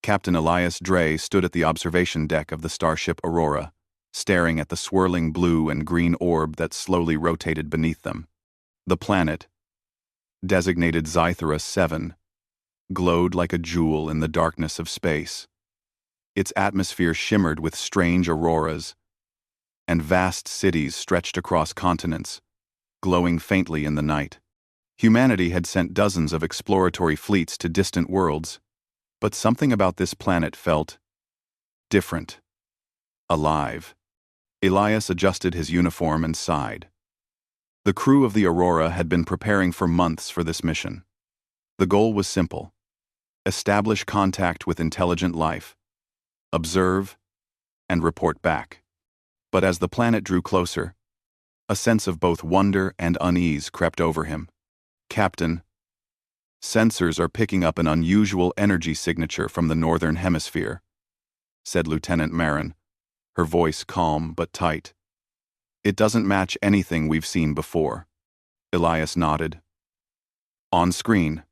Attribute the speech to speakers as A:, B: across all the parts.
A: Captain Elias Dre stood at the observation deck of the starship Aurora, staring at the swirling blue and green orb that slowly rotated beneath them. The planet, designated Scifi 7, glowed like a jewel in the darkness of space. Its atmosphere shimmered with strange auroras, and vast cities stretched across continents, glowing faintly in the night. Humanity had sent dozens of exploratory fleets to distant worlds, but something about this planet felt different, alive. Elias adjusted his uniform and sighed. The crew of the Aurora had been preparing for months for this mission. The goal was simple: establish contact with intelligent life, observe, and report back. But as the planet drew closer, a sense of both wonder and unease crept over him. "Captain, sensors are picking up an unusual energy signature from the northern hemisphere," said Lieutenant Marin, her voice calm but tight. "It doesn't match anything we've seen before." Elias nodded. On screen,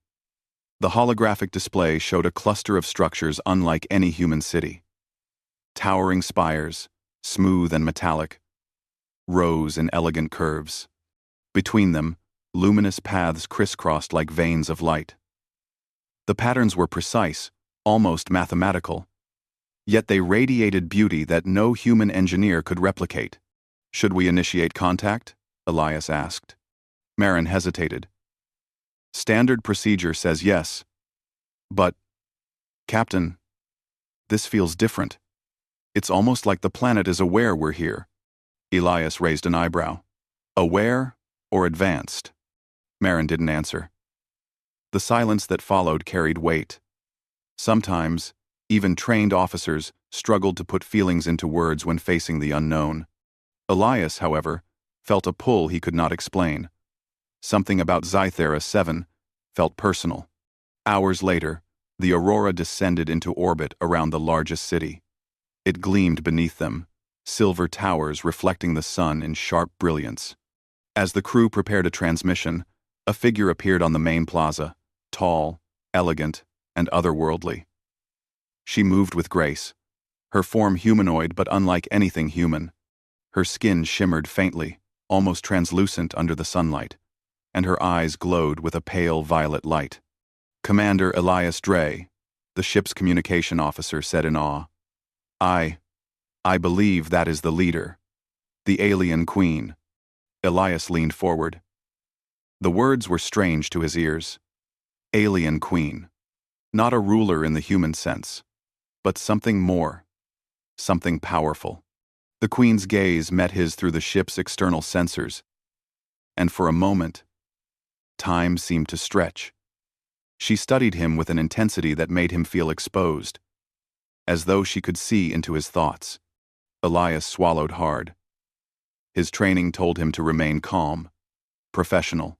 A: the holographic display showed a cluster of structures unlike any human city. Towering spires, smooth and metallic, rose in elegant curves. Between them, luminous paths crisscrossed like veins of light. The patterns were precise, almost mathematical, yet they radiated beauty that no human engineer could replicate. "Should we initiate contact?" Elias asked. Marin hesitated. "Standard procedure says yes. But, Captain, this feels different. It's almost like the planet is aware we're here." Elias raised an eyebrow. "Aware or advanced?" Marin didn't answer. The silence that followed carried weight. Sometimes, even trained officers struggled to put feelings into words when facing the unknown. Elias, however, felt a pull he could not explain. Something about Scifi 7 felt personal. Hours later, the Aurora descended into orbit around the largest city. It gleamed beneath them, silver towers reflecting the sun in sharp brilliance. As the crew prepared a transmission, a figure appeared on the main plaza, tall, elegant, and otherworldly. She moved with grace, her form humanoid but unlike anything human. Her skin shimmered faintly, almost translucent under the sunlight, and her eyes glowed with a pale violet light. "Commander Elias Dre," the ship's communication officer said in awe. I believe that is the leader, the alien queen." Elias leaned forward. The words were strange to his ears. Alien queen. Not a ruler in the human sense, but something more, something powerful. The queen's gaze met his through the ship's external sensors, and for a moment, time seemed to stretch. She studied him with an intensity that made him feel exposed, as though she could see into his thoughts. Elias swallowed hard. His training told him to remain calm, professional,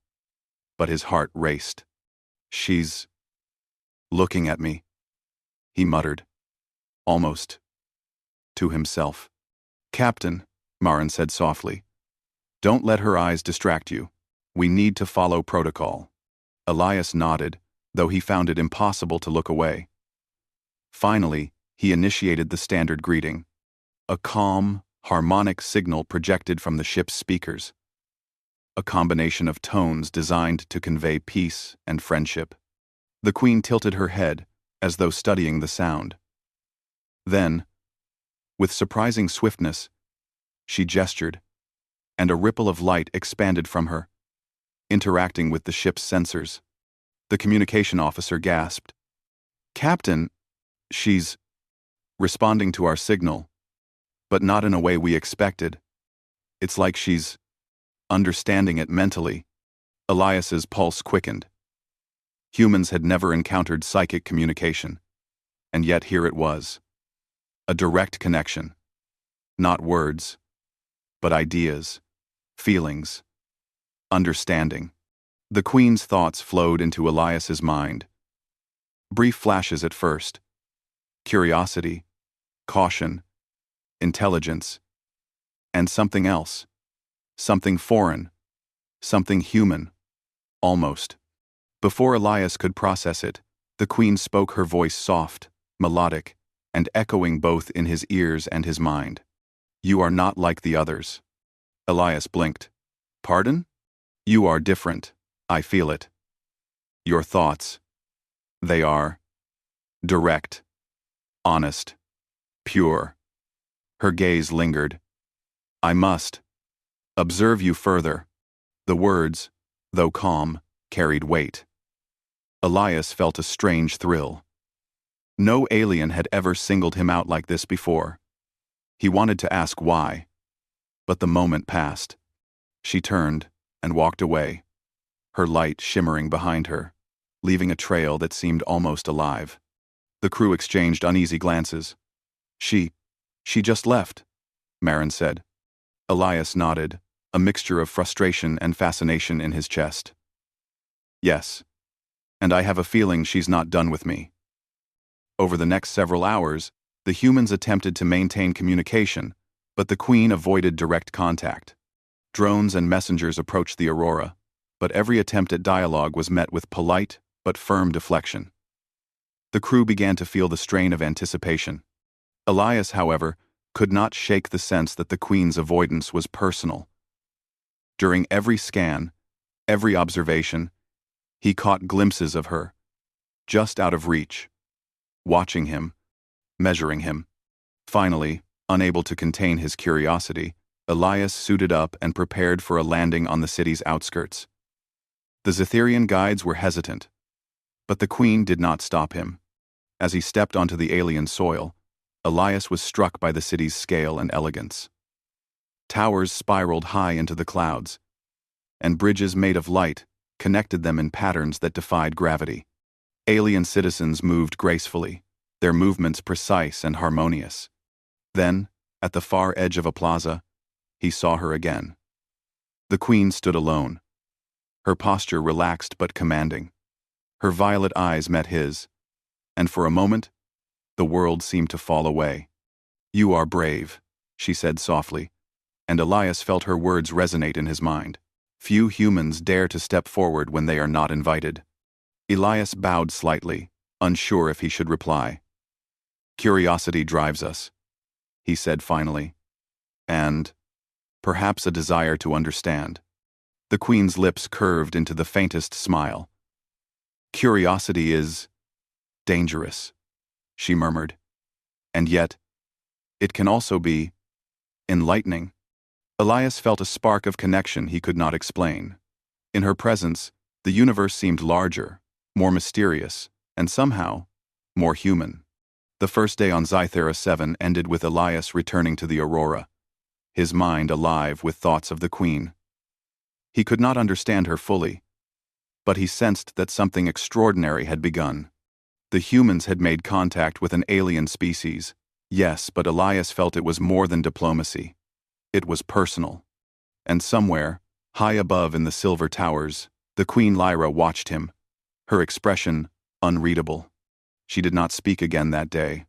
A: but his heart raced. "She's looking at me," he muttered, almost to himself. "Captain," Marin said softly, "don't let her eyes distract you. We need to follow protocol." Elias nodded, though he found it impossible to look away. Finally, he initiated the standard greeting, a calm, harmonic signal projected from the ship's speakers, a combination of tones designed to convey peace and friendship. The queen tilted her head, as though studying the sound. Then, with surprising swiftness, she gestured, and a ripple of light expanded from her, interacting with the ship's sensors. The communication officer gasped. "Captain, she's responding to our signal, but not in a way we expected. It's like she's understanding it mentally." Elias's pulse quickened. Humans had never encountered psychic communication, and yet here it was. A direct connection. Not words, but ideas, feelings, understanding. The queen's thoughts flowed into Elias's mind. Brief flashes at first. Curiosity, caution, intelligence, and something else. Something foreign, something human, almost. Before Elias could process it, the queen spoke, her voice soft, melodic, and echoing both in his ears and his mind. "You are not like the others." Elias blinked. "Pardon?" "You are different. I feel it. Your thoughts. They are direct, honest, pure." Her gaze lingered. "I must observe you further." The words, though calm, carried weight. Elias felt a strange thrill. No alien had ever singled him out like this before. He wanted to ask why, but the moment passed. She turned and walked away, her light shimmering behind her, leaving a trail that seemed almost alive. The crew exchanged uneasy glances. She just left," Marin said. Elias nodded, a mixture of frustration and fascination in his chest. "Yes, and I have a feeling she's not done with me." Over the next several hours, the humans attempted to maintain communication, but the Queen avoided direct contact. Drones and messengers approached the Aurora, but every attempt at dialogue was met with polite but firm deflection. The crew began to feel the strain of anticipation. Elias, however, could not shake the sense that the Queen's avoidance was personal. During every scan, every observation, he caught glimpses of her, just out of reach, watching him, measuring him. Finally, unable to contain his curiosity, Elias suited up and prepared for a landing on the city's outskirts. The Zetherian guides were hesitant, but the Queen did not stop him. As he stepped onto the alien soil, Elias was struck by the city's scale and elegance. Towers spiraled high into the clouds, and bridges made of light connected them in patterns that defied gravity. Alien citizens moved gracefully, their movements precise and harmonious. Then, at the far edge of a plaza, he saw her again. The Queen stood alone, her posture relaxed but commanding. Her violet eyes met his, and for a moment, the world seemed to fall away. "You are brave," she said softly, and Elias felt her words resonate in his mind. Few humans dare to step forward when they are not invited. Elias bowed slightly, unsure if he should reply. "Curiosity drives us," he said finally, "and perhaps a desire to understand." The Queen's lips curved into the faintest smile. "Curiosity is dangerous," she murmured. "And yet, it can also be enlightening." Elias felt a spark of connection he could not explain. In her presence, the universe seemed larger, more mysterious, and somehow, more human. The first day on Zythera 7 ended with Elias returning to the Aurora, his mind alive with thoughts of the Queen. He could not understand her fully, but he sensed that something extraordinary had begun. The humans had made contact with an alien species, yes, but Elias felt it was more than diplomacy. It was personal. And somewhere, high above in the silver towers, the Queen Lyra watched him, her expression unreadable. She did not speak again that day.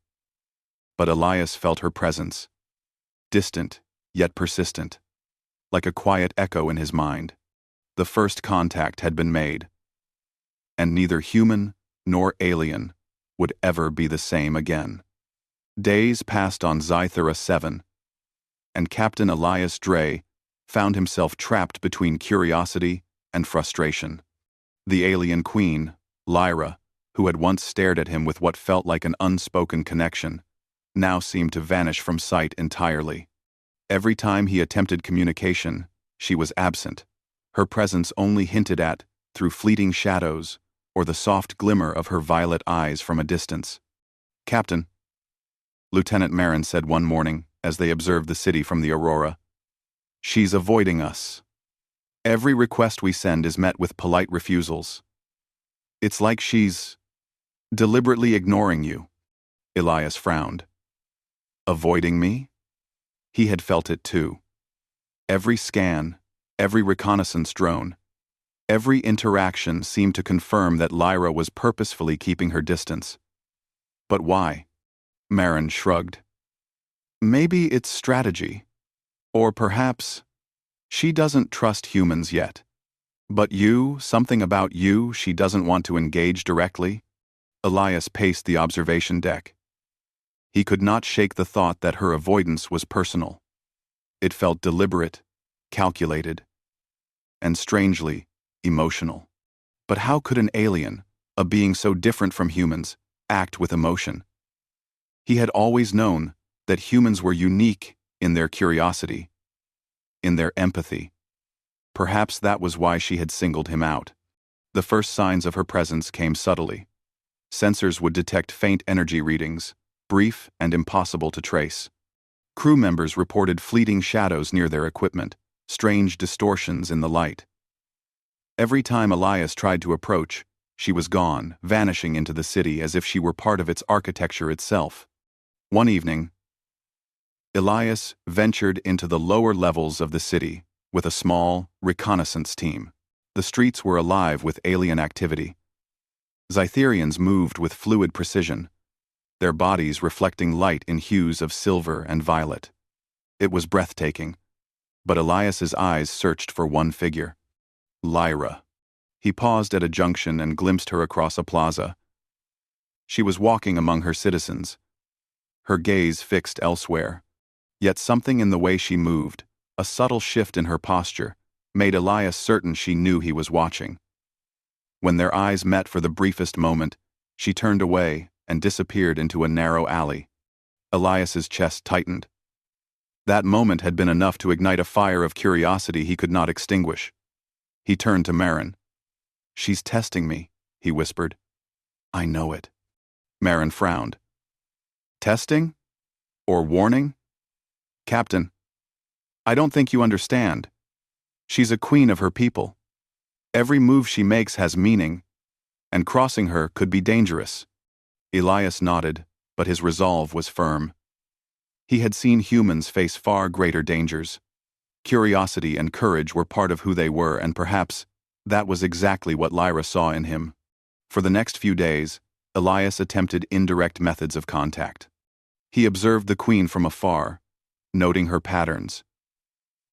A: But Elias felt her presence, distant yet persistent, like a quiet echo in his mind. The first contact had been made, and neither human nor alien would ever be the same again. Days passed on Zythera 7, and Captain Elias Dre found himself trapped between curiosity and frustration. The alien queen, Lyra, who had once stared at him with what felt like an unspoken connection, now seemed to vanish from sight entirely. Every time he attempted communication, she was absent, her presence only hinted at through fleeting shadows or the soft glimmer of her violet eyes from a distance. "Captain," Lieutenant Marin said one morning as they observed the city from the Aurora, "she's avoiding us. Every request we send is met with polite refusals. It's like she's deliberately ignoring you." Elias frowned. Avoiding me? He had felt it too. Every scan, every reconnaissance drone, every interaction seemed to confirm that Lyra was purposefully keeping her distance. But why? Marin shrugged. Maybe it's strategy. Or perhaps she doesn't trust humans yet. But you, something about you, she doesn't want to engage directly? Elias paced the observation deck, He could not shake the thought that her avoidance was personal. It felt deliberate, calculated, and strangely emotional. But how could an alien, a being so different from humans, act with emotion? He had always known that humans were unique in their curiosity, in their empathy. Perhaps that was why she had singled him out. The first signs of her presence came subtly. Sensors would detect faint energy readings, brief and impossible to trace. Crew members reported fleeting shadows near their equipment, strange distortions in the light. Every time Elias tried to approach, she was gone, vanishing into the city as if she were part of its architecture itself. One evening, Elias ventured into the lower levels of the city with a small reconnaissance team. The streets were alive with alien activity. Zytherians moved with fluid precision, their bodies reflecting light in hues of silver and violet. It was breathtaking, but Elias's eyes searched for one figure. Lyra. He paused at a junction and glimpsed her across a plaza. She was walking among her citizens, her gaze fixed elsewhere. Yet something in the way she moved, a subtle shift in her posture, made Elias certain she knew he was watching. When their eyes met for the briefest moment, she turned away and disappeared into a narrow alley. Elias's chest tightened. That moment had been enough to ignite a fire of curiosity he could not extinguish. He turned to Marin. "She's testing me," he whispered. "I know it." Marin frowned. "Testing? Or warning?" "Captain, I don't think you understand. She's a queen of her people. Every move she makes has meaning, and crossing her could be dangerous." Elias nodded, but his resolve was firm. He had seen humans face far greater dangers. Curiosity and courage were part of who they were, and perhaps that was exactly what Lyra saw in him. For the next few days, Elias attempted indirect methods of contact. He observed the queen from afar, noting her patterns.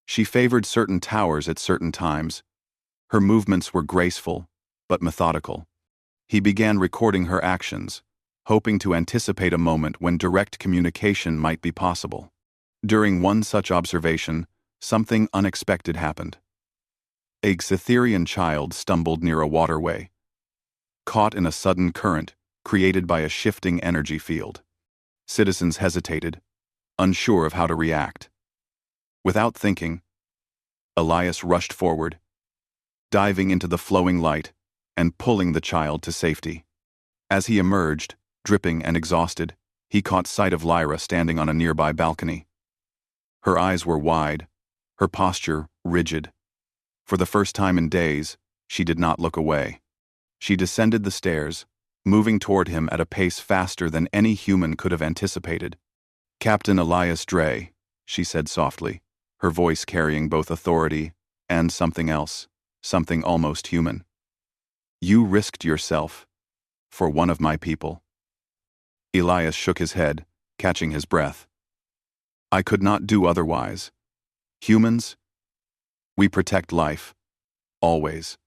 A: She favored certain towers at certain times. Her movements were graceful, but methodical. He began recording her actions, hoping to anticipate a moment when direct communication might be possible. During one such observation, something unexpected happened. A Cytherian child stumbled near a waterway, caught in a sudden current created by a shifting energy field. Citizens hesitated, unsure of how to react. Without thinking, Elias rushed forward, diving into the flowing light and pulling the child to safety. As he emerged, dripping and exhausted, he caught sight of Lyra standing on a nearby balcony. Her eyes were wide, her posture rigid. For the first time in days, she did not look away. She descended the stairs, moving toward him at a pace faster than any human could have anticipated. "Captain Elias Dre," she said softly, her voice carrying both authority and something else, something almost human. "You risked yourself for one of my people." Elias shook his head, catching his breath. "I could not do otherwise. Humans, we protect life. Always."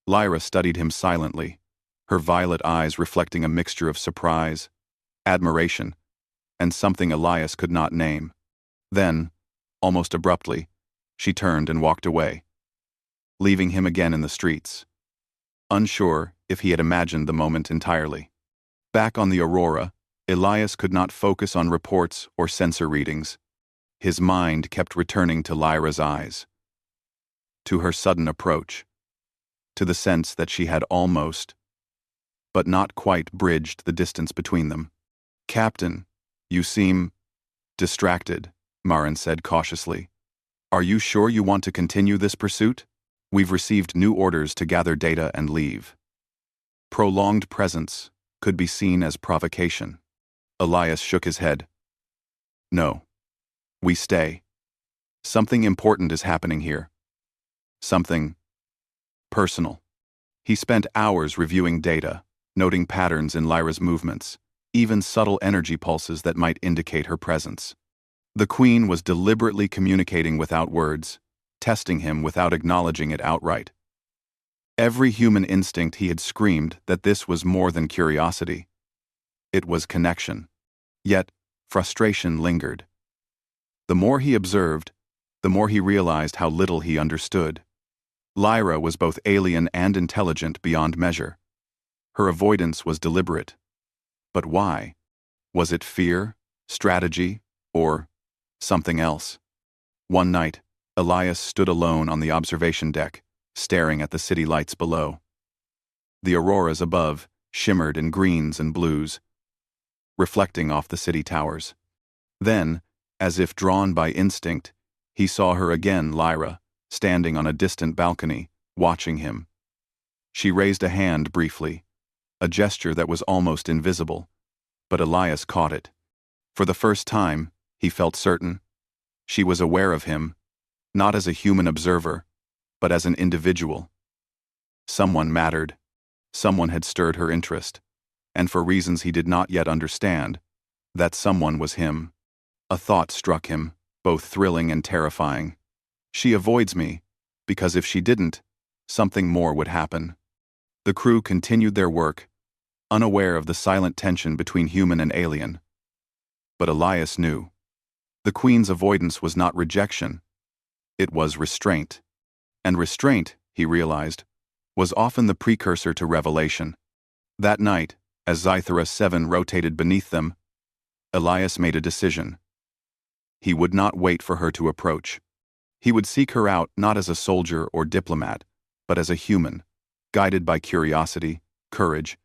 A: Lyra studied him silently, her violet eyes reflecting a mixture of surprise, admiration, and something Elias could not name. Then, almost abruptly, she turned and walked away, leaving him again in the streets, unsure if he had imagined the moment entirely. Back on the Aurora, Elias could not focus on reports or sensor readings. His mind kept returning to Lyra's eyes, to her sudden approach, to the sense that she had almost, but not quite, bridged the distance between them. "Captain, you seem distracted," Marin said cautiously. "Are you sure you want to continue this pursuit? We've received new orders to gather data and leave." Prolonged presence could be seen as provocation. Elias shook his head. "No. We stay. Something important is happening here. Something personal." He spent hours reviewing data, noting patterns in Lyra's movements, even subtle energy pulses that might indicate her presence. The Queen was deliberately communicating without words, testing him without acknowledging it outright. Every human instinct he had screamed that this was more than curiosity. It was connection. Yet, frustration lingered. The more he observed, the more he realized how little he understood. Lyra was both alien and intelligent beyond measure. Her avoidance was deliberate. But why? Was it fear, strategy, or something else? One night, Elias stood alone on the observation deck, staring at the city lights below. The auroras above shimmered in greens and blues, reflecting off the city towers. Then, as if drawn by instinct, he saw her again, Lyra, standing on a distant balcony, watching him. She raised a hand briefly, a gesture that was almost invisible, but Elias caught it. For the first time, he felt certain. She was aware of him, not as a human observer, but as an individual. Someone mattered. Someone had stirred her interest, and for reasons he did not yet understand, that someone was him. A thought struck him, both thrilling and terrifying. She avoids me, because if she didn't, something more would happen. The crew continued their work, unaware of the silent tension between human and alien. But Elias knew. The Queen's avoidance was not rejection. It was restraint. And restraint, he realized, was often the precursor to revelation. That night, as Zythera 7 rotated beneath them, Elias made a decision. He would not wait for her to approach. He would seek her out not as a soldier or diplomat, but as a human, guided by curiosity, courage,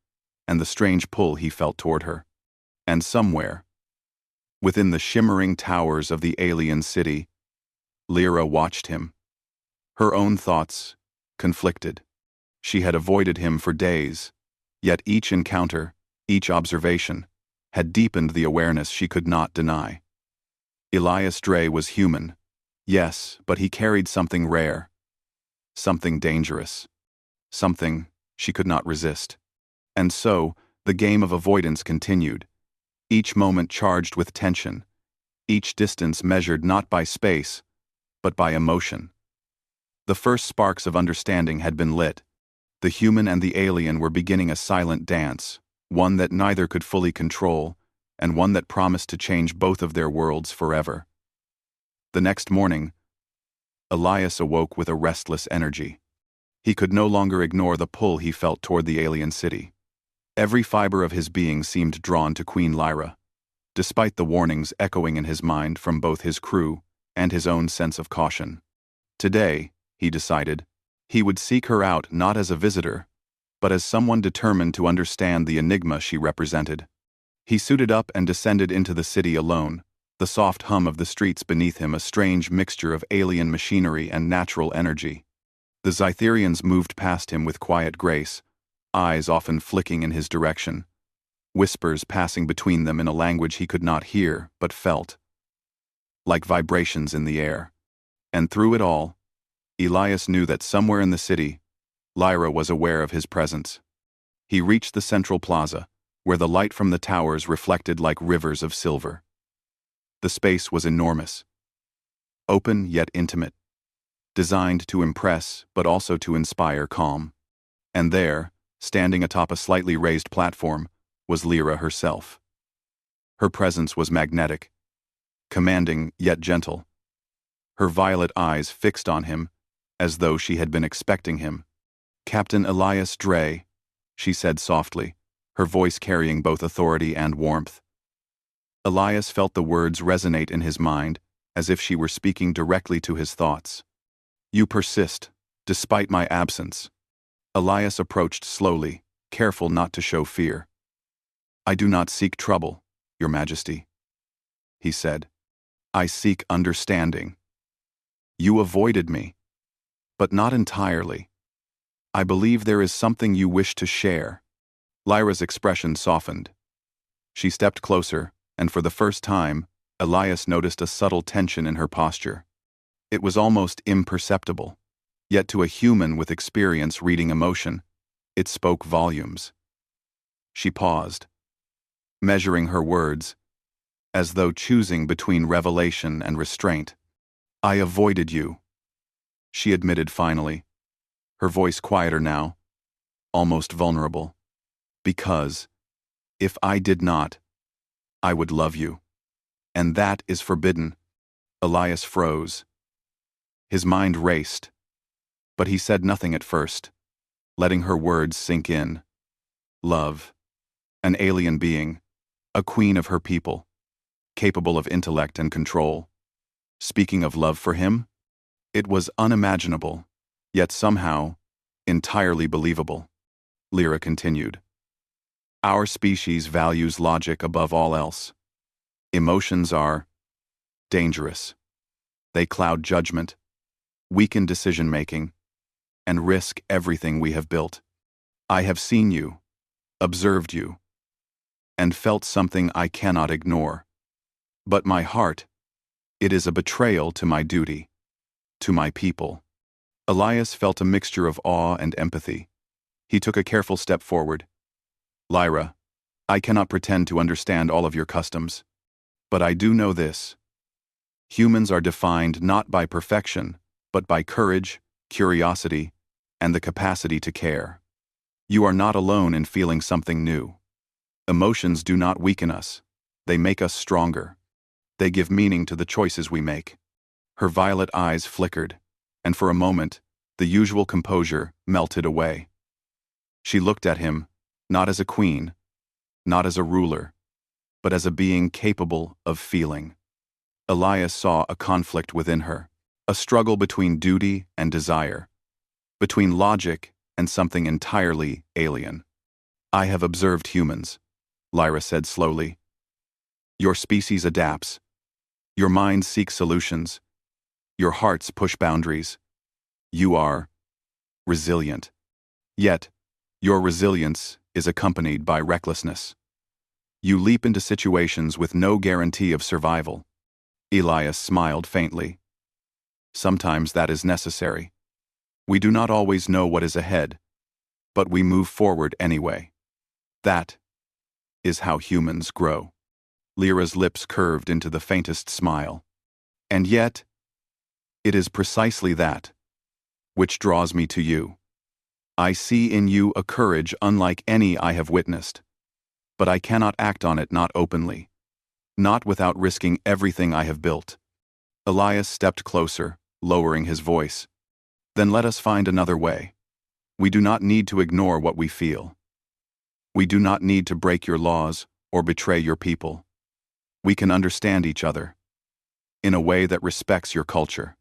A: and the strange pull he felt toward her. And somewhere, within the shimmering towers of the alien city, Lyra watched him. Her own thoughts conflicted. She had avoided him for days, yet each encounter, each observation, had deepened the awareness she could not deny. Elias Dre was human, yes, but he carried something rare, something dangerous, something she could not resist. And so, the game of avoidance continued, each moment charged with tension, each distance measured not by space, but by emotion. The first sparks of understanding had been lit. The human and the alien were beginning a silent dance, one that neither could fully control, and one that promised to change both of their worlds forever. The next morning, Elias awoke with a restless energy. He could no longer ignore the pull he felt toward the alien city. Every fiber of his being seemed drawn to Queen Lyra, despite the warnings echoing in his mind from both his crew and his own sense of caution. Today, he decided, he would seek her out not as a visitor, but as someone determined to understand the enigma she represented. He suited up and descended into the city alone, the soft hum of the streets beneath him a strange mixture of alien machinery and natural energy. The Zytherians moved past him with quiet grace, eyes often flicking in his direction, whispers passing between them in a language he could not hear but felt, like vibrations in the air. And through it all, Elias knew that somewhere in the city, Lyra was aware of his presence. He reached the central plaza, where the light from the towers reflected like rivers of silver. The space was enormous, open yet intimate, designed to impress but also to inspire calm. And there, standing atop a slightly raised platform, was Lyra herself. Her presence was magnetic, commanding yet gentle, her violet eyes fixed on him, as though she had been expecting him. "Captain Elias Dre," she said softly, her voice carrying both authority and warmth. Elias felt the words resonate in his mind, as if she were speaking directly to his thoughts. "You persist, despite my absence." Elias approached slowly, careful not to show fear. "I do not seek trouble, Your Majesty," he said. "I seek understanding. You avoided me, but not entirely. I believe there is something you wish to share." Lyra's expression softened. She stepped closer, and for the first time, Elias noticed a subtle tension in her posture. It was almost imperceptible, yet to a human with experience reading emotion, it spoke volumes. She paused, measuring her words, as though choosing between revelation and restraint. "I avoided you," she admitted finally, her voice quieter now, almost vulnerable. "Because, if I did not, I would love you." and that is forbidden." Elias froze. His mind raced, but he said nothing at first, letting her words sink in. Love. An alien being, a queen of her people, capable of intellect and control. Speaking of love for him? It was unimaginable, yet somehow entirely believable. Lyra continued. Our species values logic above all else. Emotions are dangerous. They cloud judgment, weaken decision-making, and risk everything we have built. I have seen you, observed you, and felt something I cannot ignore. But my heart, it is a betrayal to my duty, to my people. Elias felt a mixture of awe and empathy. He took a careful step forward. Lyra, I cannot pretend to understand all of your customs, but I do know this. Humans are defined not by perfection, but by courage, curiosity, and the capacity to care. You are not alone in feeling something new. Emotions do not weaken us. They make us stronger. They give meaning to the choices we make. Her violet eyes flickered, and for a moment, the usual composure melted away. She looked at him, not as a queen, not as a ruler, but as a being capable of feeling. Elias saw a conflict within her, a struggle between duty and desire, between logic and something entirely alien. I have observed humans, Lyra said slowly. Your species adapts. Your minds seek solutions. Your hearts push boundaries. You are resilient. Yet, your resilience is accompanied by recklessness. You leap into situations with no guarantee of survival. Elias smiled faintly. Sometimes that is necessary. We do not always know what is ahead, but we move forward anyway. That is how humans grow. Lyra's lips curved into the faintest smile. And yet, it is precisely that which draws me to you. I see in you a courage unlike any I have witnessed, but I cannot act on it not openly, not without risking everything I have built. Elias stepped closer, lowering his voice. Then let us find another way. We do not need to ignore what we feel. We do not need to break your laws or betray your people. We can understand each other in a way that respects your culture.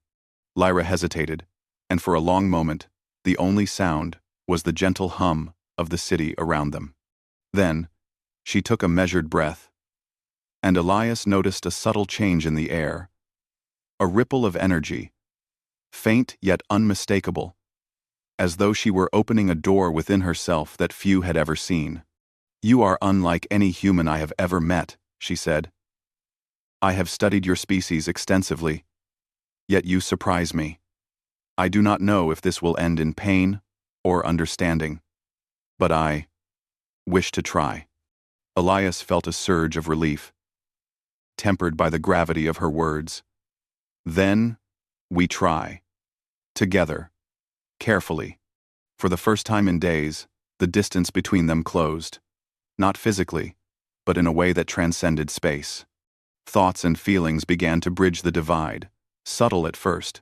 A: Lyra hesitated, and for a long moment, the only sound was the gentle hum of the city around them. Then, she took a measured breath, and Elias noticed a subtle change in the air, a ripple of energy, faint yet unmistakable, as though she were opening a door within herself that few had ever seen. You are unlike any human I have ever met, she said. I have studied your species extensively, yet you surprise me. I do not know if this will end in pain or understanding, but I wish to try. Elias felt a surge of relief, tempered by the gravity of her words. Then, we try. Together. Carefully. For the first time in days, the distance between them closed. Not physically, but in a way that transcended space. Thoughts and feelings began to bridge the divide, subtle at first.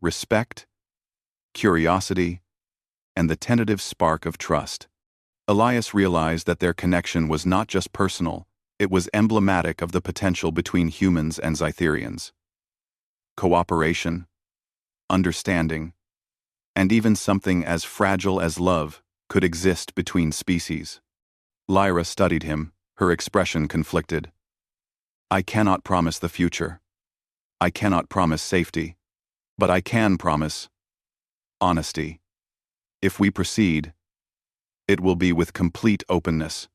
A: Respect, curiosity, and the tentative spark of trust. Elias realized that their connection was not just personal, it was emblematic of the potential between humans and Zytherians. Cooperation, understanding, and even something as fragile as love could exist between species. Lyra studied him, her expression conflicted. I cannot promise the future. I cannot promise safety, but I can promise honesty. If we proceed, it will be with complete openness.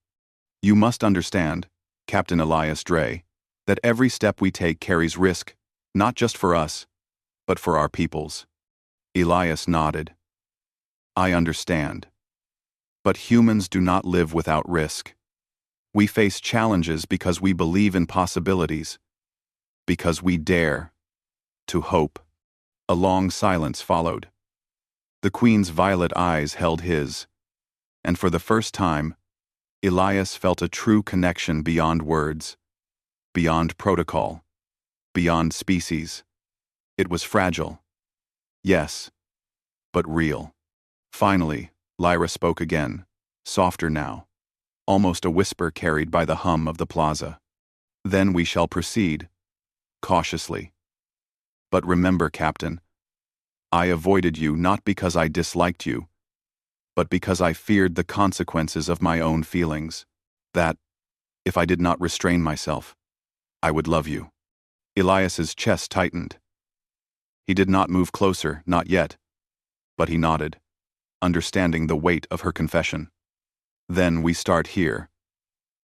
A: You must understand, Captain Elias Dre, that every step we take carries risk, not just for us, but for our peoples. Elias nodded. I understand. But humans do not live without risk. We face challenges because we believe in possibilities, because we dare to hope. A long silence followed. The Queen's violet eyes held his, and for the first time, Elias felt a true connection beyond words, beyond protocol, beyond species. It was fragile. Yes, but real. Finally, Lyra spoke again, softer now, almost a whisper carried by the hum of the plaza. Then we shall proceed, cautiously. But remember, Captain, I avoided you not because I disliked you, but because I feared the consequences of my own feelings, that, if I did not restrain myself, I would love you. Elias's chest tightened. He did not move closer, not yet, but he nodded, understanding the weight of her confession. Then we start here,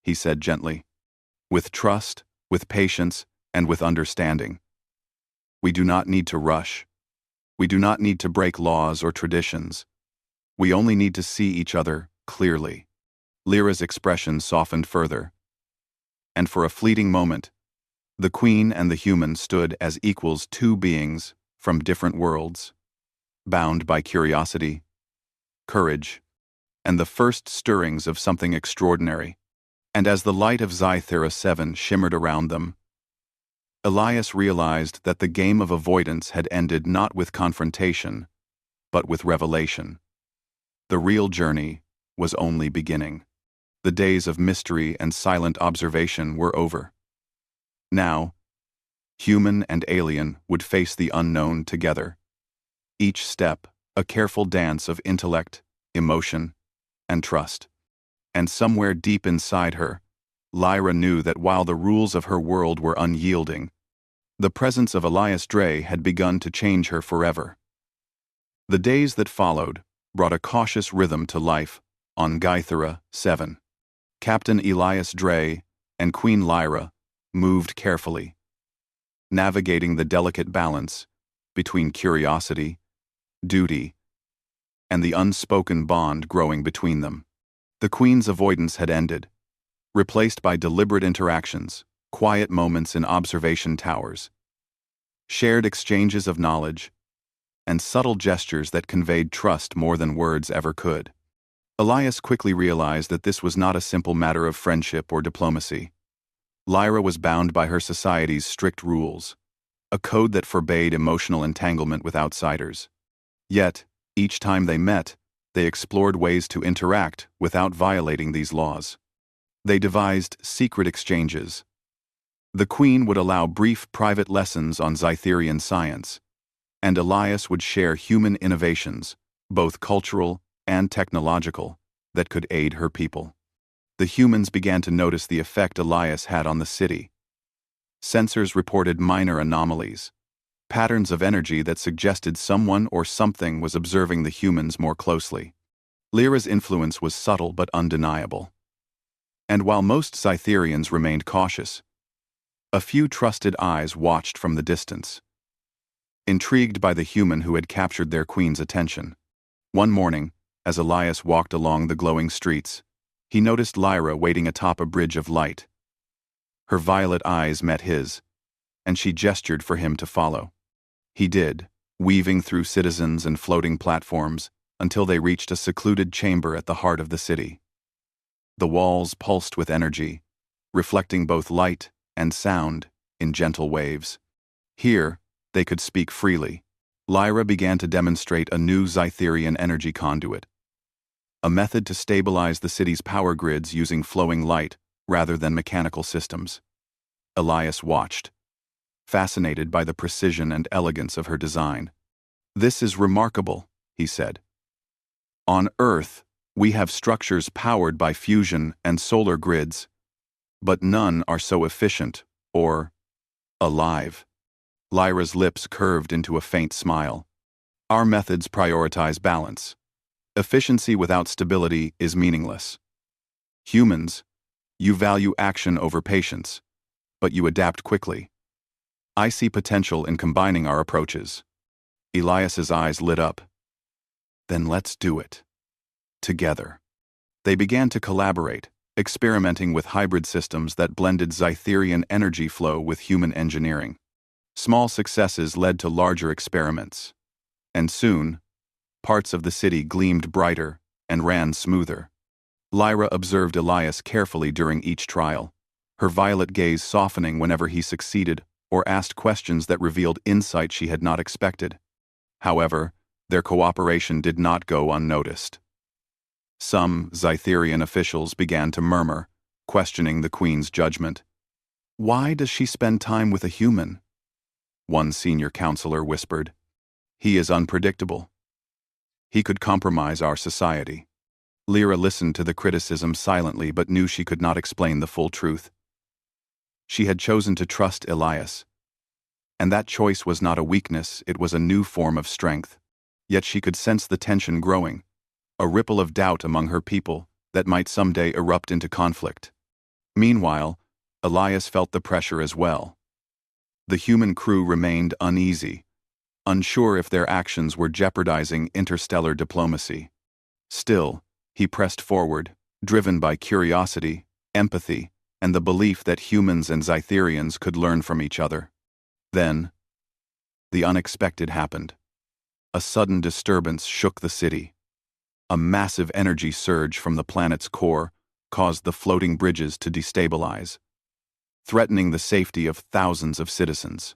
A: he said gently, with trust, with patience, and with understanding. We do not need to rush. We do not need to break laws or traditions. We only need to see each other clearly. Lyra's expression softened further. And for a fleeting moment, the Queen and the human stood as equals, two beings from different worlds, bound by curiosity, courage, and the first stirrings of something extraordinary. And as the light of Zythera 7 shimmered around them, Elias realized that the game of avoidance had ended not with confrontation, but with revelation. The real journey was only beginning. The days of mystery and silent observation were over. Now, human and alien would face the unknown together. Each step, a careful dance of intellect, emotion, and trust. And somewhere deep inside her, Lyra knew that while the rules of her world were unyielding, the presence of Elias Dre had begun to change her forever. The days that followed brought a cautious rhythm to life on Zythera 7. Captain Elias Dre and Queen Lyra moved carefully, navigating the delicate balance between curiosity, duty, and the unspoken bond growing between them. The Queen's avoidance had ended, replaced by deliberate interactions, quiet moments in observation towers, shared exchanges of knowledge, and subtle gestures that conveyed trust more than words ever could. Elias quickly realized that this was not a simple matter of friendship or diplomacy. Lyra was bound by her society's strict rules, a code that forbade emotional entanglement with outsiders. Yet, each time they met, they explored ways to interact without violating these laws. They devised secret exchanges. The Queen would allow brief private lessons on Zytherian science, and Elias would share human innovations, both cultural and technological, that could aid her people. The humans began to notice the effect Elias had on the city. Sensors reported minor anomalies, patterns of energy that suggested someone or something was observing the humans more closely. Lyra's influence was subtle but undeniable. And while most Zytherians remained cautious, a few trusted eyes watched from the distance, intrigued by the human who had captured their queen's attention. One morning, as Elias walked along the glowing streets, he noticed Lyra waiting atop a bridge of light. Her violet eyes met his, and she gestured for him to follow. He did, weaving through citizens and floating platforms until they reached a secluded chamber at the heart of the city. The walls pulsed with energy, reflecting both light and sound in gentle waves. Here, they could speak freely. Lyra began to demonstrate a new Zytherian energy conduit, a method to stabilize the city's power grids using flowing light rather than mechanical systems. Elias watched, fascinated by the precision and elegance of her design. "This is remarkable," he said. "On Earth, we have structures powered by fusion and solar grids, but none are so efficient or alive." Lyra's lips curved into a faint smile. "Our methods prioritize balance. Efficiency without stability is meaningless. Humans, you value action over patience, but you adapt quickly. I see potential in combining our approaches." Elias's eyes lit up. "Then let's do it. Together." They began to collaborate, experimenting with hybrid systems that blended Zytherian energy flow with human engineering. Small successes led to larger experiments, and soon, parts of the city gleamed brighter and ran smoother. Lyra observed Elias carefully during each trial, her violet gaze softening whenever he succeeded or asked questions that revealed insight she had not expected. However, their cooperation did not go unnoticed. Some Zytherian officials began to murmur, questioning the queen's judgment. "Why does she spend time with a human?" one senior counselor whispered. "He is unpredictable. He could compromise our society." Lyra listened to the criticism silently but knew she could not explain the full truth. She had chosen to trust Elias. And that choice was not a weakness, it was a new form of strength. Yet she could sense the tension growing, a ripple of doubt among her people that might someday erupt into conflict. Meanwhile, Elias felt the pressure as well. The human crew remained uneasy, unsure if their actions were jeopardizing interstellar diplomacy. Still, he pressed forward, driven by curiosity, empathy, and the belief that humans and Zytherians could learn from each other. Then, the unexpected happened. A sudden disturbance shook the city. A massive energy surge from the planet's core caused the floating bridges to destabilize, threatening the safety of thousands of citizens.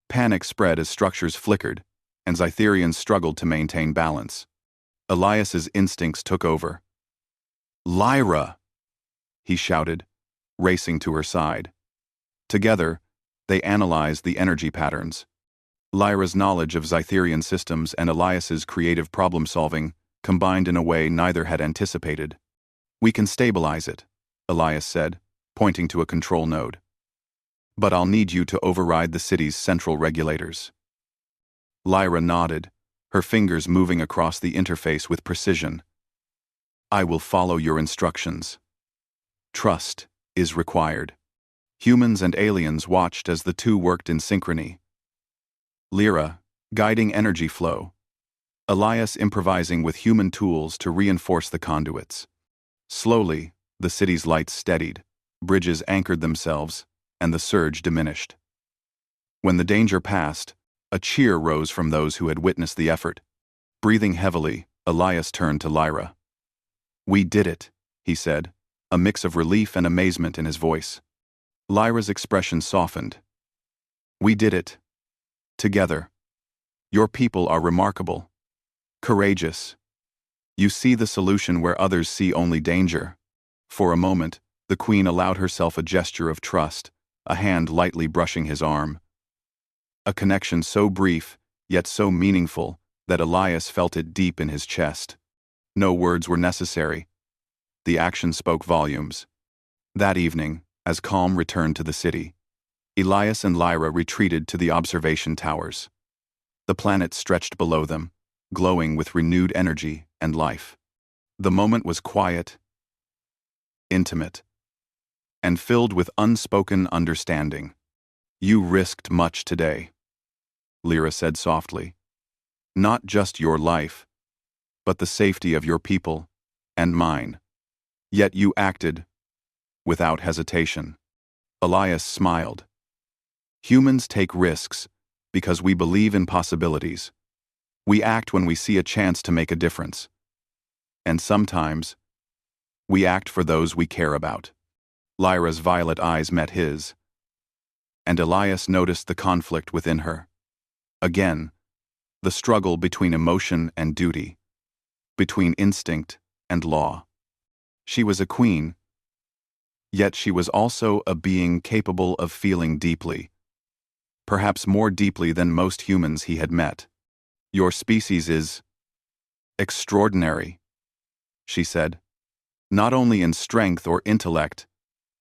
A: Panic spread as structures flickered, and Zytherians struggled to maintain balance. Elias's instincts took over. "Lyra!" he shouted, racing to her side. Together, they analyzed the energy patterns. Lyra's knowledge of Zytherian systems and Elias's creative problem-solving combined in a way neither had anticipated. "We can stabilize it," Elias said, pointing to a control node. "But I'll need you to override the city's central regulators." Lyra nodded, her fingers moving across the interface with precision. "I will follow your instructions. Trust is required." Humans and aliens watched as the two worked in synchrony. Lyra, guiding energy flow. Elias improvising with human tools to reinforce the conduits. Slowly, the city's lights steadied, bridges anchored themselves, and the surge diminished. When the danger passed, a cheer rose from those who had witnessed the effort. Breathing heavily, Elias turned to Lyra. "We did it," he said, a mix of relief and amazement in his voice. Lyra's expression softened. "We did it. Together. Your people are remarkable. Courageous. You see the solution where others see only danger." For a moment, the queen allowed herself a gesture of trust, a hand lightly brushing his arm. A connection so brief, yet so meaningful, that Elias felt it deep in his chest. No words were necessary. The action spoke volumes. That evening, as calm returned to the city, Elias and Lyra retreated to the observation towers. The planet stretched below them, glowing with renewed energy and life. The moment was quiet, intimate, and filled with unspoken understanding. "You risked much today," Lyra said softly. "Not just your life, but the safety of your people and mine. Yet you acted without hesitation." Elias smiled. "Humans take risks because we believe in possibilities. We act when we see a chance to make a difference. And sometimes, we act for those we care about." Lyra's violet eyes met his, and Elias noticed the conflict within her. Again, the struggle between emotion and duty, between instinct and law. She was a queen, yet she was also a being capable of feeling deeply, perhaps more deeply than most humans he had met. "Your species is extraordinary," she said, "not only in strength or intellect,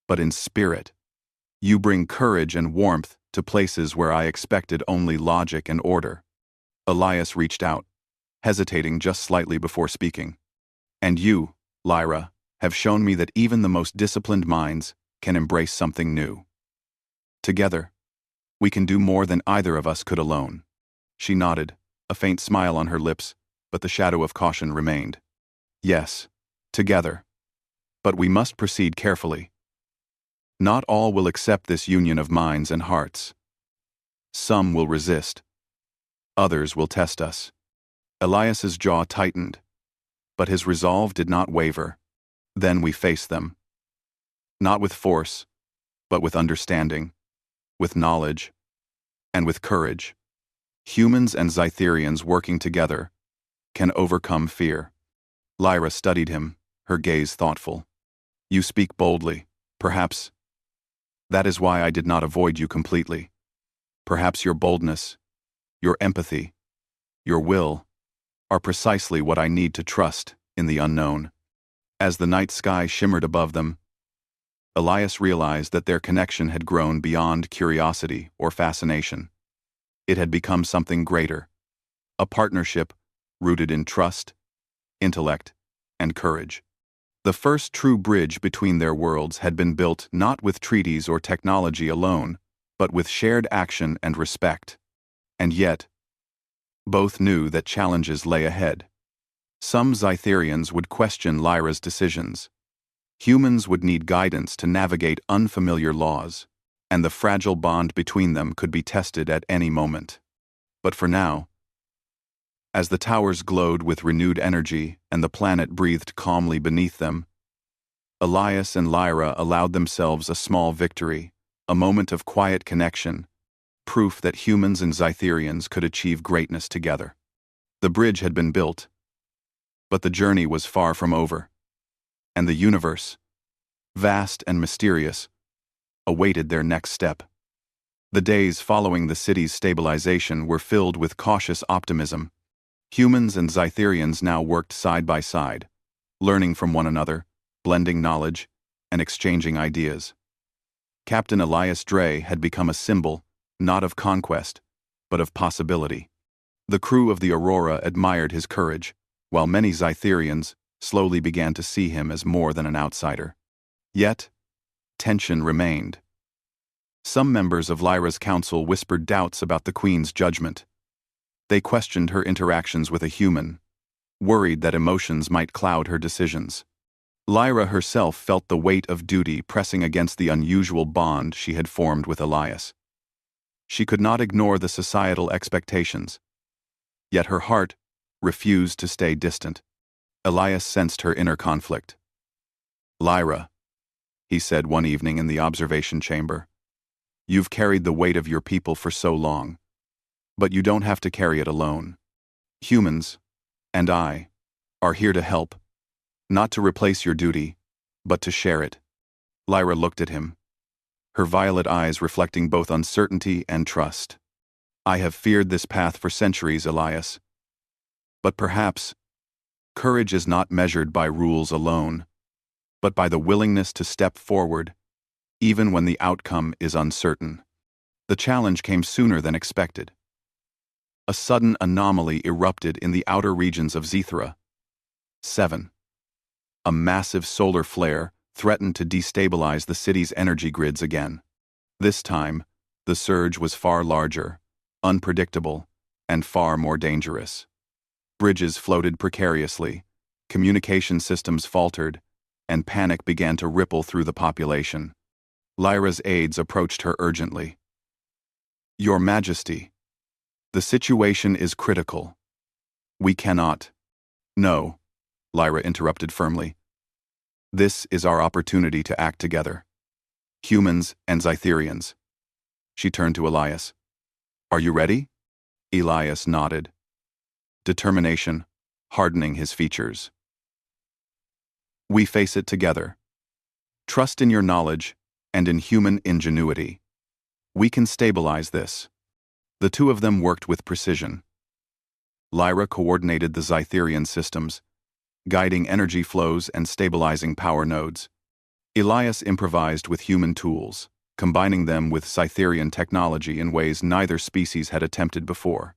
A: but in spirit. You bring courage and warmth to places where I expected only logic and order." Elias reached out, hesitating just slightly before speaking. "And you, Lyra, have shown me that even the most disciplined minds can embrace something new. Together, we can do more than either of us could alone." She nodded, a faint smile on her lips, but the shadow of caution remained. "Yes, together. But we must proceed carefully. Not all will accept this union of minds and hearts. Some will resist. Others will test us." Elias's jaw tightened, but his resolve did not waver. "Then we face them. Not with force, but with understanding, with knowledge, and with courage. Humans and Zytherians working together can overcome fear. Lyra studied him, her gaze thoughtful. You speak boldly. Perhaps that is why I did not avoid you completely. Perhaps your boldness, your empathy, your will are precisely what I need to trust in the unknown. As the night sky shimmered above them, Elias realized that their connection had grown beyond curiosity or fascination. It had become something greater, a partnership rooted in trust, intellect, and courage. The first true bridge between their worlds had been built not with treaties or technology alone, but with shared action and respect. And yet, both knew that challenges lay ahead. Some Zytherians would question Lyra's decisions. Humans would need guidance to navigate unfamiliar laws, and the fragile bond between them could be tested at any moment. But for now, as the towers glowed with renewed energy and the planet breathed calmly beneath them, Elias and Lyra allowed themselves a small victory, a moment of quiet connection, proof that humans and Zytherians could achieve greatness together. The bridge had been built, but the journey was far from over, and the universe, vast and mysterious, awaited their next step. The days following the city's stabilization were filled with cautious optimism. Humans and Zytherians now worked side by side, learning from one another, blending knowledge, and exchanging ideas. Captain Elias Dre had become a symbol, not of conquest, but of possibility. The crew of the Aurora admired his courage, while many Zytherians slowly began to see him as more than an outsider. Yet, tension remained. Some members of Lyra's council whispered doubts about the Queen's judgment. They questioned her interactions with a human, worried that emotions might cloud her decisions. Lyra herself felt the weight of duty pressing against the unusual bond she had formed with Elias. She could not ignore the societal expectations, yet her heart refused to stay distant. Elias sensed her inner conflict. "Lyra," he said one evening in the observation chamber, "you've carried the weight of your people for so long, but you don't have to carry it alone. Humans, and I, are here to help, not to replace your duty, but to share it." Lyra looked at him, her violet eyes reflecting both uncertainty and trust. "I have feared this path for centuries, Elias. But perhaps, courage is not measured by rules alone, but by the willingness to step forward, even when the outcome is uncertain." The challenge came sooner than expected. A sudden anomaly erupted in the outer regions of Zythera. 7. A massive solar flare threatened to destabilize the city's energy grids again. This time, the surge was far larger, unpredictable, and far more dangerous. Bridges floated precariously, communication systems faltered, and panic began to ripple through the population. Lyra's aides approached her urgently. "Your Majesty, the situation is critical. We cannot—" "No," Lyra interrupted firmly. "This is our opportunity to act together. Humans and Zytherians." She turned to Elias. "Are you ready?" Elias nodded, determination hardening his features. "We face it together. Trust in your knowledge and in human ingenuity. We can stabilize this." The two of them worked with precision. Lyra coordinated the Zytherian systems, guiding energy flows and stabilizing power nodes. Elias improvised with human tools, combining them with Zytherian technology in ways neither species had attempted before.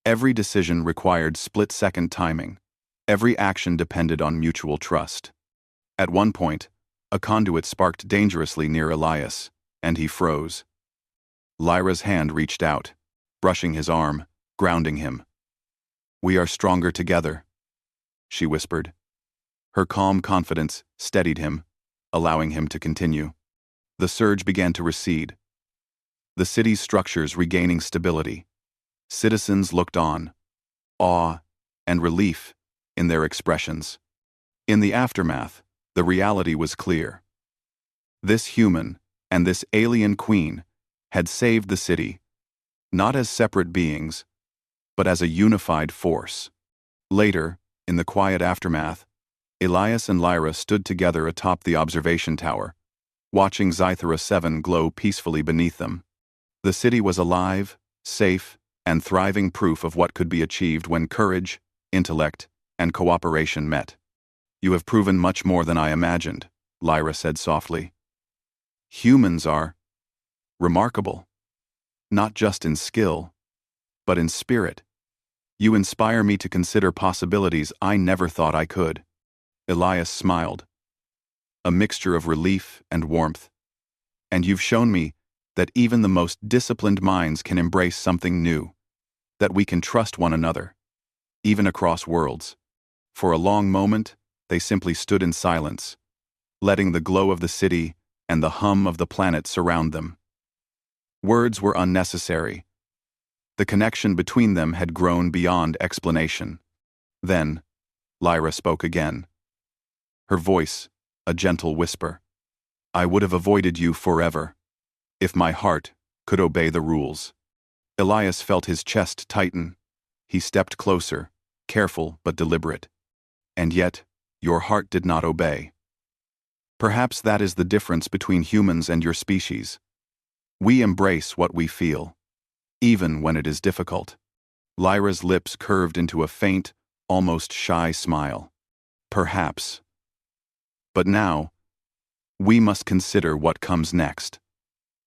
A: Every decision required split-second timing. Every action depended on mutual trust. At one point, a conduit sparked dangerously near Elias, and he froze. Lyra's hand reached out, brushing his arm, grounding him. "We are stronger together," she whispered. Her calm confidence steadied him, allowing him to continue. The surge began to recede, the city's structures regaining stability. Citizens looked on, awe and relief in their expressions. In the aftermath, the reality was clear. This human, And this alien queen had saved the city, not as separate beings, but as a unified force. Later, in the quiet aftermath, Elias and Lyra stood together atop the observation tower, watching Sci-Fi 7 glow peacefully beneath them. The city was alive, safe, and thriving proof of what could be achieved when courage, intellect, and cooperation met. "You have proven much more than I imagined," Lyra said softly. "Humans are remarkable, not just in skill, but in spirit. You inspire me to consider possibilities I never thought I could." Elias smiled, a mixture of relief and warmth. "And you've shown me that even the most disciplined minds can embrace something new, that we can trust one another, even across worlds." For a long moment, they simply stood in silence, letting the glow of the city and the hum of the planet surround them. Words were unnecessary. The connection between them had grown beyond explanation. Then, Lyra spoke again. Her voice, a gentle whisper. "I would have avoided you forever, if my heart could obey the rules." Elias felt his chest tighten. He stepped closer, careful but deliberate. "And yet, your heart did not obey. Perhaps that is the difference between humans and your species. We embrace what we feel, even when it is difficult." Lyra's lips curved into a faint, almost shy smile. "Perhaps. But now, we must consider what comes next.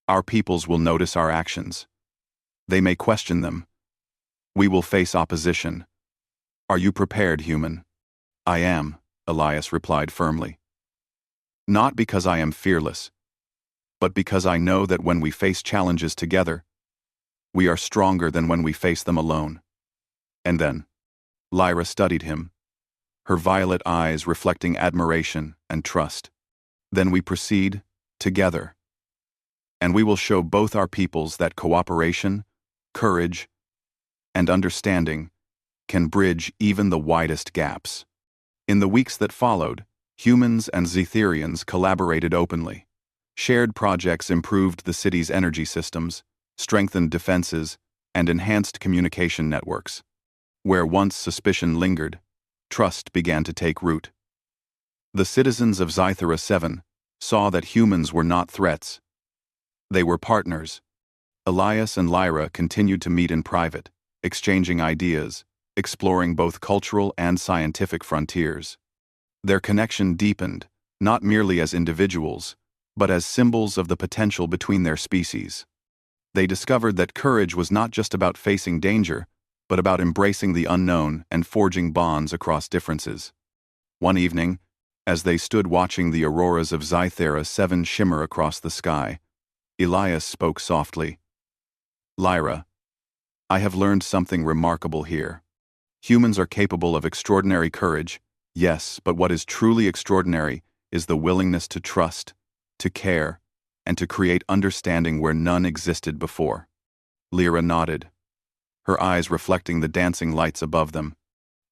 A: Our peoples will notice our actions. They may question them. We will face opposition. Are you prepared, human?" "I am," Elias replied firmly. "Not because I am fearless, but because I know that when we face challenges together, we are stronger than when we face them alone." And then, Lyra studied him, her violet eyes reflecting admiration and trust. "Then we proceed, together. And we will show both our peoples that cooperation, courage, and understanding can bridge even the widest gaps." In the weeks that followed, humans and Zetherians collaborated openly. Shared projects improved the city's energy systems, strengthened defenses, and enhanced communication networks. Where once suspicion lingered, trust began to take root. The citizens of Sci-Fi 7 saw that humans were not threats. They were partners. Elias and Lyra continued to meet in private, exchanging ideas, exploring both cultural and scientific frontiers. Their connection deepened, not merely as individuals, but as symbols of the potential between their species. They discovered that courage was not just about facing danger, but about embracing the unknown and forging bonds across differences. One evening, as they stood watching the auroras of Sci-Fi 7 shimmer across the sky, Elias spoke softly. "Lyra, I have learned something remarkable here. Humans are capable of extraordinary courage, yes, but what is truly extraordinary is the willingness to trust, to care, and to create understanding where none existed before." Lyra nodded, her eyes reflecting the dancing lights above them.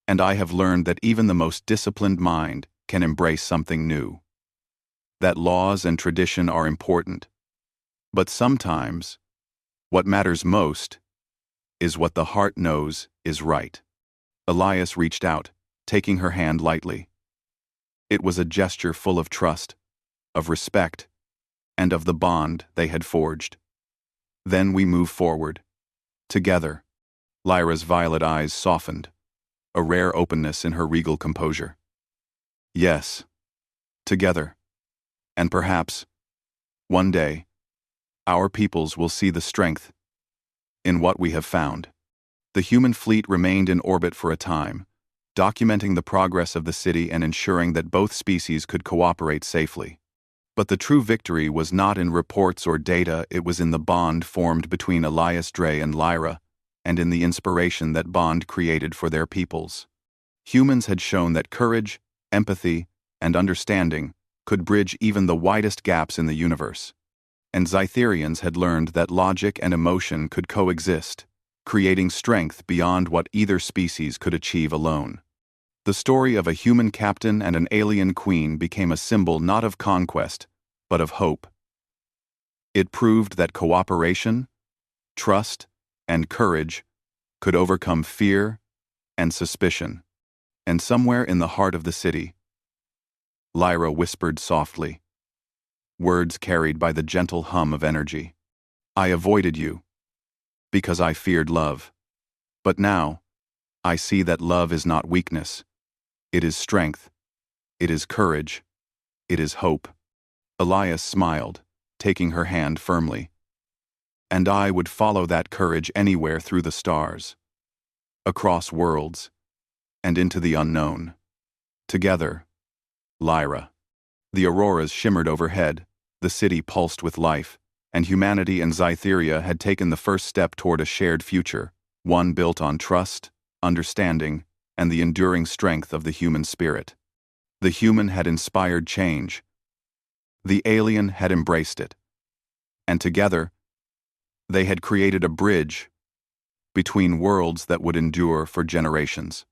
A: "And I have learned that even the most disciplined mind can embrace something new. That laws and tradition are important. But sometimes, what matters most is what the heart knows is right." Elias reached out, taking her hand lightly. It was a gesture full of trust, of respect, and of the bond they had forged. "Then we move forward. Together." Lyra's violet eyes softened, a rare openness in her regal composure. "Yes, together. And perhaps, one day, our peoples will see the strength in what we have found." The human fleet remained in orbit for a time, documenting the progress of the city and ensuring that both species could cooperate safely. But the true victory was not in reports or data, it was in the bond formed between Elias Dre and Lyra, and in the inspiration that bond created for their peoples. Humans had shown that courage, empathy, and understanding could bridge even the widest gaps in the universe. And Zytherians had learned that logic and emotion could coexist, creating strength beyond what either species could achieve alone. The story of a human captain and an alien queen became a symbol not of conquest, but of hope. It proved that cooperation, trust, and courage could overcome fear and suspicion. And somewhere in the heart of the city, Lyra whispered softly, words carried by the gentle hum of energy. I avoided you because I feared love. But now, I see that love is not weakness. It is strength. It is courage. It is hope. Elias smiled, taking her hand firmly. And I would follow that courage anywhere through the stars, across worlds, and into the unknown. Together, Lyra. The auroras shimmered overhead, the city pulsed with life, and humanity and Zytheria had taken the first step toward a shared future, one built on trust, understanding, and the enduring strength of the human spirit. The human had inspired change. The alien had embraced it. And together, they had created a bridge between worlds that would endure for generations.